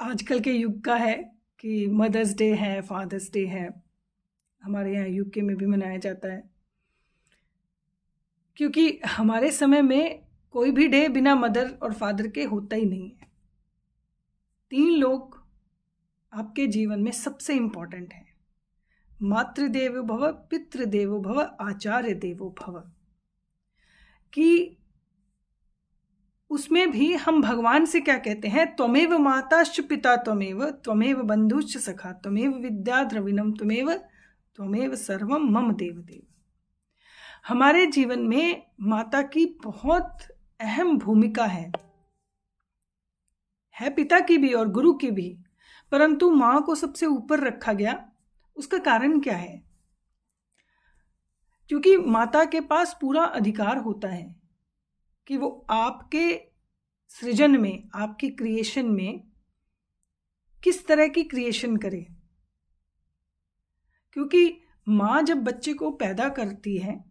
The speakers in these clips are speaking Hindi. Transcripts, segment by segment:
आजकल के युग का है कि मदर्स डे है, फादर्स डे है। हमारे यहाँ यूके में भी मनाया जाता है, क्योंकि हमारे समय में कोई भी डे बिना मदर और फादर के होता ही नहीं है। 3 लोग आपके जीवन में सबसे इंपॉर्टेंट हैं। मातृदेवो भव, पितृदेवो भव, आचार्य देवो भव। कि उसमें भी हम भगवान से क्या कहते हैं, त्वमेव माताश्च पिता त्वमेव, त्वमेव बंधुश्च सखा त्वमेव, विद्या द्रविणम त्वमेव, त्वमेव सर्वम मम देवदेव। हमारे जीवन में माता की बहुत अहम भूमिका है पिता की भी और गुरु की भी, परंतु मां को सबसे ऊपर रखा गया। उसका कारण क्या है? क्योंकि माता के पास पूरा अधिकार होता है कि वो आपके सृजन में, आपकी क्रिएशन में किस तरह की क्रिएशन करे। क्योंकि माँ जब बच्चे को पैदा करती है,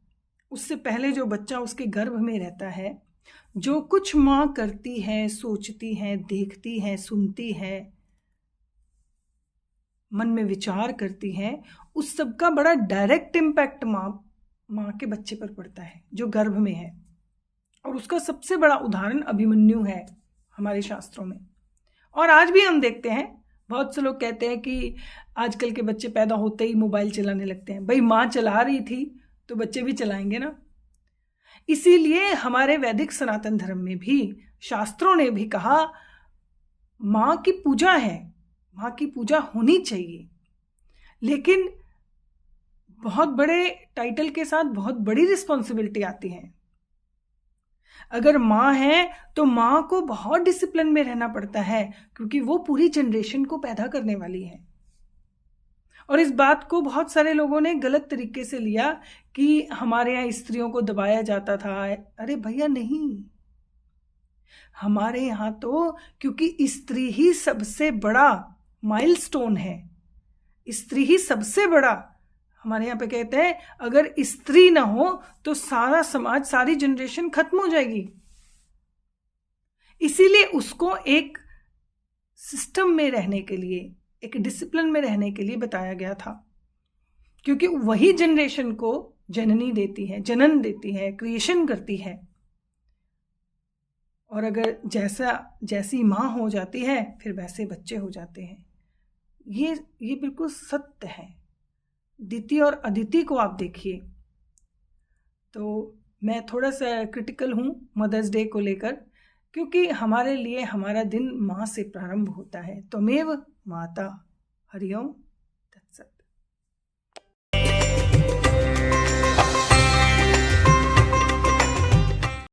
उससे पहले जो बच्चा उसके गर्भ में रहता है, जो कुछ माँ करती है, सोचती है, देखती है, सुनती है, मन में विचार करती है, उस सब का बड़ा डायरेक्ट इम्पैक्ट माँ के बच्चे पर पड़ता है जो गर्भ में है। और उसका सबसे बड़ा उदाहरण अभिमन्यु है हमारे शास्त्रों में। और आज भी हम देखते हैं, बहुत से लोग कहते हैं कि आजकल के बच्चे पैदा होते ही मोबाइल चलाने लगते हैं। भाई, माँ चला रही थी तो बच्चे भी चलाएंगे ना। इसीलिए हमारे वैदिक सनातन धर्म में भी शास्त्रों ने भी कहा माँ की पूजा है, माँ की पूजा होनी चाहिए। लेकिन बहुत बड़े टाइटल के साथ बहुत बड़ी रिस्पॉन्सिबिलिटी आती है। अगर माँ है तो माँ को बहुत डिसिप्लिन में रहना पड़ता है, क्योंकि वो पूरी जनरेशन को पैदा करने वाली है। और इस बात को बहुत सारे लोगों ने गलत तरीके से लिया कि हमारे यहाँ स्त्रियों को दबाया जाता था। अरे भैया नहीं, हमारे यहाँ तो क्योंकि स्त्री ही सबसे बड़ा माइलस्टोन है, स्त्री ही सबसे बड़ा। हमारे यहाँ पे कहते हैं अगर स्त्री ना हो तो सारा समाज, सारी जनरेशन खत्म हो जाएगी। इसीलिए उसको एक सिस्टम में रहने के लिए, एक डिसिप्लिन में रहने के लिए बताया गया था, क्योंकि वही जनरेशन को जननी देती है, जन्म देती है, क्रिएशन करती है। और अगर जैसी माँ हो जाती है फिर वैसे बच्चे हो जाते हैं। ये बिल्कुल सत्य है। दिति और अदिति को आप देखिए। तो मैं थोड़ा सा क्रिटिकल हूँ मदर्स डे को लेकर, क्योंकि हमारे लिए हमारा दिन माँ से प्रारंभ होता है। त्वमेव माता। हरिओम।